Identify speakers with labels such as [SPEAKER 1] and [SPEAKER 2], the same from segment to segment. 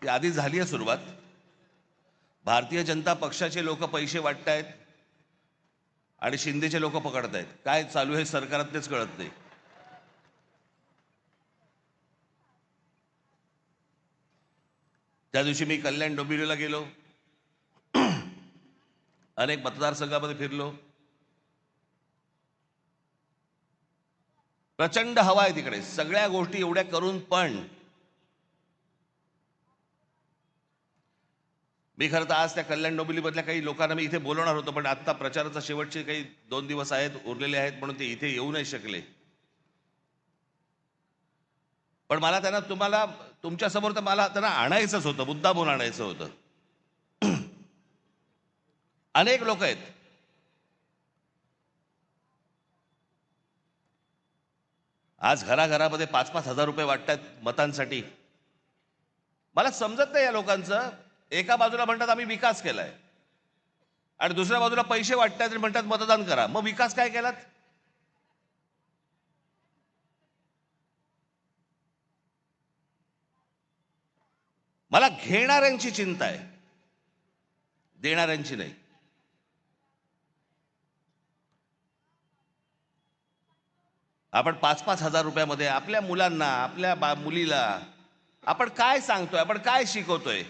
[SPEAKER 1] ती आधी झाली आहे सुरुवात. भारतीय जनता पक्षाचे लोक पैसे वाटतायत आणि शिंदेचे लोक पकडतायत. काय चालू आहे सरकारात तेच कळत नाही. त्या दिवशी मी कल्याण डोंबिवलीला गेलो, अनेक मतदारसंघामध्ये फिरलो. प्रचंड हवा आहे तिकडे. सगळ्या गोष्टी एवढ्या करून पण मी खरं तर आज त्या कल्याण डोंबिवलीमधल्या काही लोकांना मी इथे बोलवणार होतो, पण आता प्रचाराचा शेवटचे काही 2 दिवस आहेत उरलेले आहेत म्हणून ते इथे येऊ नाही शकले. पण मला त्यांना तुमच्यासमोर तर मला त्यांना आणायचंच होतं, मुद्दा बोलून आणायचं होतं. अनेक लोक आहेत. आज घराघरामध्ये 5-5 हजार रुपये वाटतात मतांसाठी. मला समजत नाही या लोकांचं. एका बाजूला म्हणतात आम्ही विकास केलाय आणि दुसऱ्या बाजूला पैसे वाटतात आणि म्हणतात मतदान करा. मग विकास काय केलात? मला घेणाऱ्यांची चिंता आहे, देणाऱ्यांची नाही. आपण 5-5 हजार रुपयामध्ये आपल्या मुलांना, आपल्या मुलीला आपण काय सांगतोय, आपण काय शिकवतोय?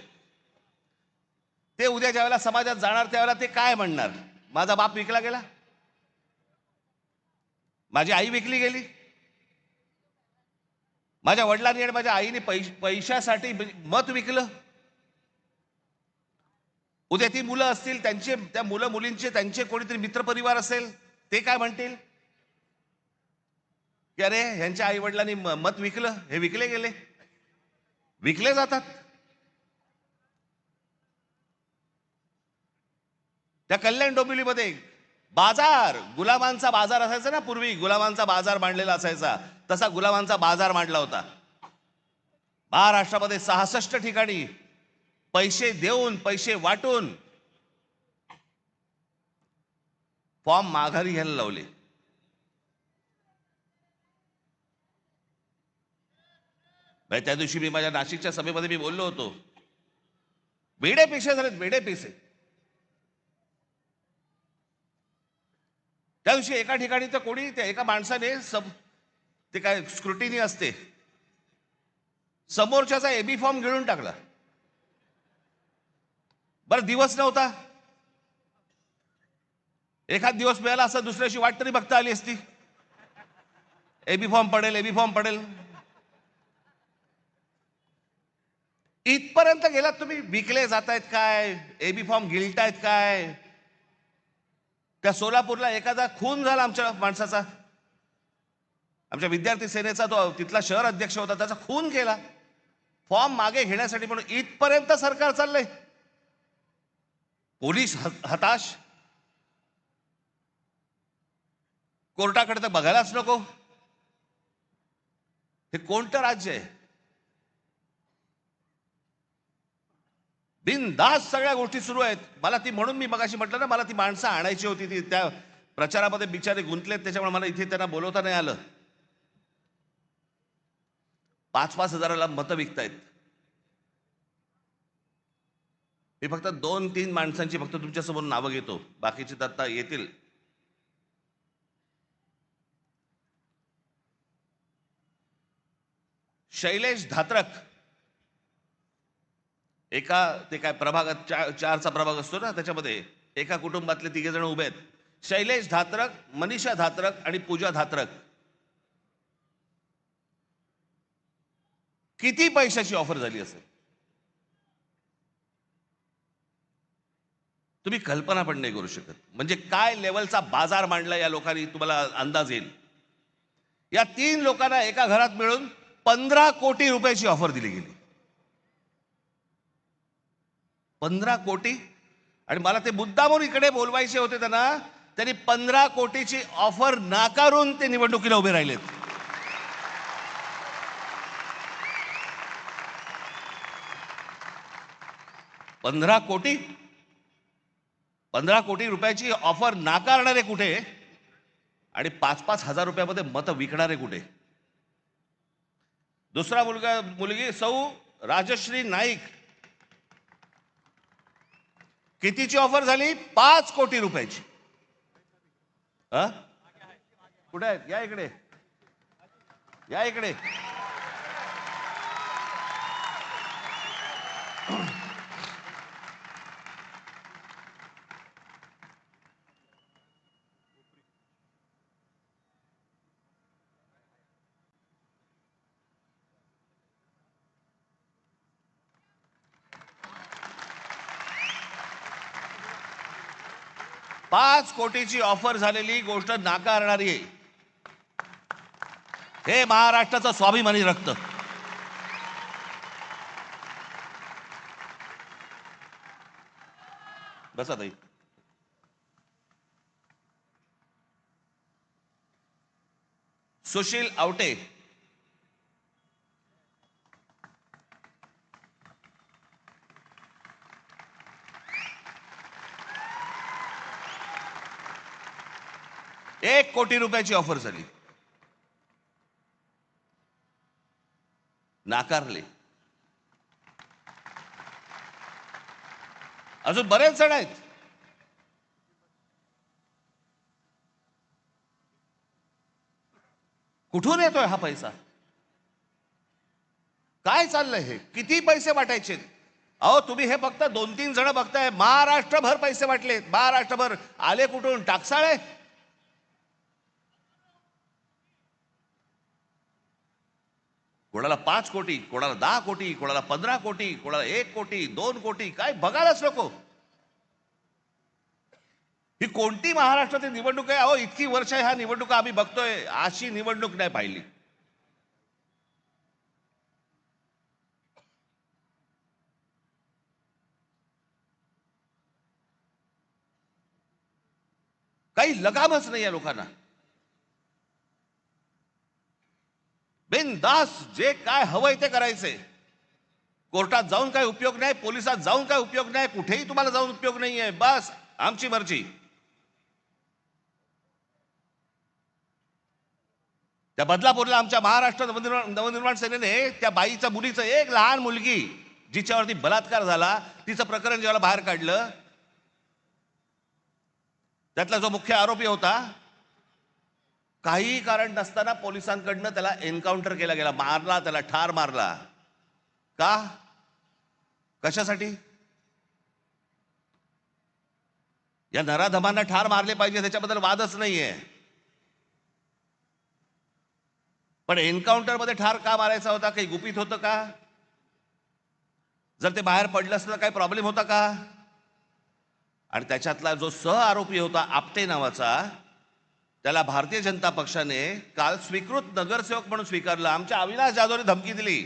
[SPEAKER 1] ते उद्या ज्यावेळेला समाजात जाणार त्यावेळेला ते काय म्हणणार? माझा बाप विकला गेला, माझी आई विकली गेली, माझ्या वडिलांनी आणि माझ्या आईने पैशासाठी मत विकलं. उद्या ती मुलं असतील, त्यांचे त्या मुलं मुलींचे त्यांचे कोणीतरी मित्रपरिवार असेल, ते काय म्हणतील की अरे ह्यांच्या आई वडिलांनी मत विकलं, हे विकले गेले. विकले जातात. त्या कल्याण डोंबिवलीमध्ये बाजार, गुलामांचा बाजार असायचा ना पूर्वी. गुलामांचा बाजार मांडलेला असायचा, तसा गुलामांचा बाजार मांडला होता. महाराष्ट्रामध्ये 66 ठिकाणी पैसे देऊन, पैसे वाटून फॉर्म माघारी घ्यायला लावले. त्या दिवशी मी माझ्या नाशिकच्या सभेमध्ये मी बोललो होतो, वेडे पैसे झालेत, वेडे पैसे. त्या दिवशी एका ठिकाणी तर कोणी त्या एका माणसाने ते काय स्क्रुटिनी असते, समोरच्याचा एबी फॉर्म गिळून टाकला. बरं दिवस नव्हता, एखाद दिवस मिळाला असं दुसऱ्याशी वाट तरी बघता आली असती. एबी फॉर्म पडेल, एबी फॉर्म पडेल. इथपर्यंत गेलात तुम्ही. विकले जातायत काय, एबी फॉर्म गिळतायत काय? त्या सोलापूरला एखादा खून झाला आमच्या माणसाचा, आमच्या विद्यार्थी सेनेचा, तो तिथला शहर अध्यक्ष होता, त्याचा खून केला फॉर्म मागे घेण्यासाठी. म्हणून इथपर्यंत सरकार चाललंय. पोलीस हताश, कोर्टाकडे तर बघायलाच नको. हे कोणतं राज्य आहे? बिनधास्त सगळ्या गोष्टी सुरू आहेत. मला ती, म्हणून मी मगाशी म्हटलं ना, मला ती माणसं आणायची होती. ती त्या प्रचारामध्ये बिचारे गुंतलेत, त्याच्यामुळे मला इथे त्यांना बोलवता नाही आलं. 5-5 हजाराला मतं विकतायत. मी फक्त 2-3 माणसांची फक्त तुमच्यासमोर नावं घेतो, बाकीची तर आता येतील. शैलेश धात्रक, एका ते काय प्रभागात 4चा प्रभाग असतो ना, त्याच्यामध्ये एका कुटुंबातले 3 जण उभे आहेत. शैलेश धात्रक, मनीषा धात्रक आणि पूजा धात्रक. किती पैशाची ऑफर झाली असेल तुम्ही कल्पना पण नाही करू शकत. म्हणजे काय लेवलचा बाजार मांडला या लोकांनी, तुम्हाला अंदाज येईल. या 3 लोकांना एका घरात मिळून 15 कोटी रुपयाची ऑफर दिली गेली. 15 कोटी. आणि मला ते मुद्दामून इकडे बोलवायचे होते त्यांना. त्यांनी 15 कोटीची ऑफर नाकारून ते निवडणुकीला उभे राहिलेत. पंधरा कोटी रुपयाची ऑफर नाकारणारे कुठे आणि 5-5 हजार रुपयामध्ये मतं विकणारे कुठे? दुसरा मुलगी सौ राजश्री नाईक, कितीची ऑफर झाली? 5 कोटी रुपयाची. कुठे आहेत? या इकडे, या इकडे. पाच कोटीची ऑफर झालेली गोष्ट नाकारणारी आहे. हे महाराष्ट्राचं स्वाभिमानी रक्त. बसा ताई. सुशील आवटे, एक कोटी रुपयाची ऑफर झाली, नाकारले. अजून बरेच जण आहेत. कुठून येतोय हा पैसा? काय चाललंय हे? किती पैसे वाटायचे? अहो तुम्ही हे फक्त 2-3 जण बघताय, महाराष्ट्रभर पैसे वाटलेत. महाराष्ट्रभर आले कुठून? टाकसाळे. कोणाला 5 कोटी, कोणाला 10 कोटी, कोणाला 15 कोटी, कोणाला 1 कोटी, 2 कोटी. काय बघायलाच नको. ही कोणती महाराष्ट्रातील निवडणूक आहे? अहो इतकी वर्ष ह्या निवडणुका आम्ही बघतोय, अशी निवडणूक नाही पाहिली. काही लगामच नाही या लोकांना. बिनदास जे काय हवंय ते करायचंय. कोर्टात जाऊन काय उपयोग नाही, पोलिसात जाऊन काय उपयोग नाही, कुठेही तुम्हाला जाऊन उपयोग नाहीये. बस आमची मर्जी. त्या बदलापूरला आमच्या महाराष्ट्र नवनिर्माण सेनेने त्या बाईच्या मुलीचं, एक लहान मुलगी जिच्यावरती बलात्कार झाला, तिचं प्रकरण जेव्हा बाहेर काढलं, त्यातला जो मुख्य आरोपी होता, काही कारण नसताना पोलिसांकडनं त्याला एन्काउंटर केला गेला, मारला, त्याला ठार मारला. का? कशासाठी? या नराधमांना ठार मारले पाहिजे, त्याच्याबद्दल वादच नाहीये. पण एन्काउंटर मध्ये ठार का मारायचा होता? काही गुपित होतं का? जर ते बाहेर पडलं असतं काही प्रॉब्लेम होता का? आणि त्याच्यातला जो सह आरोपी होता आपटे नावाचा, त्याला भारतीय जनता पक्षाने काल स्वीकृत नगरसेवक म्हणून स्वीकारलं. आमच्या अविनाश जाधवने धमकी दिली.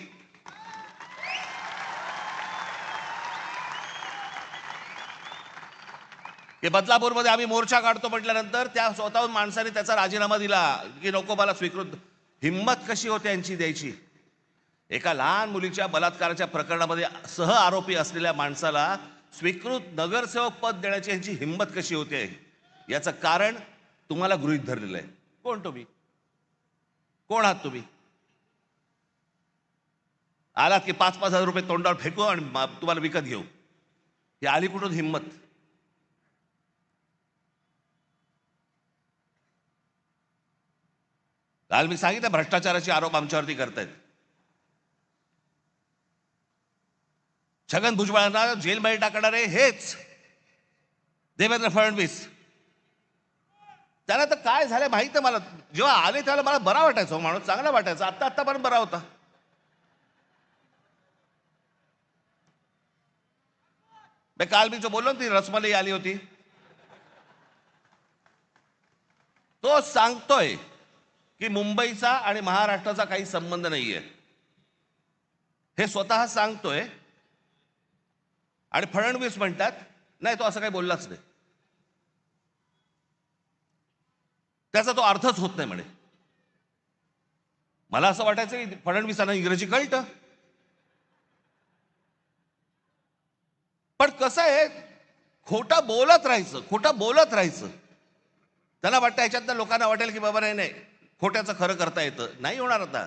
[SPEAKER 1] की बदलापूरमध्ये आम्ही मोर्चा काढतो म्हटल्यानंतर त्या स्वतःहून माणसाने त्याचा राजीनामा दिला की नको मला स्वीकृत. हिम्मत कशी होते यांची द्यायची? एका लहान मुलीच्या बलात्काराच्या प्रकरणामध्ये सह आरोपी असलेल्या माणसाला स्वीकृत नगरसेवक पद देण्याची यांची हिम्मत कशी होते? याचं कारण तुम्हाला गृहीत धरलेलं आहे. कोण तुम्ही? कोण आहात तुम्ही? आलात की 5-5 हजार रुपये तोंडावर फेकू आणि तुम्हाला विकत घेऊ. ही आली कुठून हिम्मत? काल मी सांगितलं भ्रष्टाचाराचे आरोप आमच्यावरती करतायत. छगन भुजबळांना जेलमध्ये टाकणारे हेच देवेंद्र फडणवीस. त्याला तर काय झालं माहिती मला. जेव्हा आले त्याला मला बरा वाटायचा, माणूस चांगला वाटायचा. आतापर्यंत बरा होता. काल मी जो बोललो ती रसमलाई आली होती, तो सांगतोय की मुंबईचा आणि महाराष्ट्राचा काही संबंध नाहीये. हे स्वतः सांगतोय. आणि फडणवीस म्हणतात नाही तो असं काही बोललाच नाही, त्याचा तो अर्थच होत नाही म्हणे. मला असं वाटायचं की फडणवीसांना इंग्रजी कळतं. पण कसं आहे, खोटं बोलत राहायचं, खोटं बोलत राहायचं. त्यांना वाटतं ह्याच्यातनं लोकांना वाटेल की बाबा नाही, खोट्याचं खरं करता येतं. नाही होणार आता.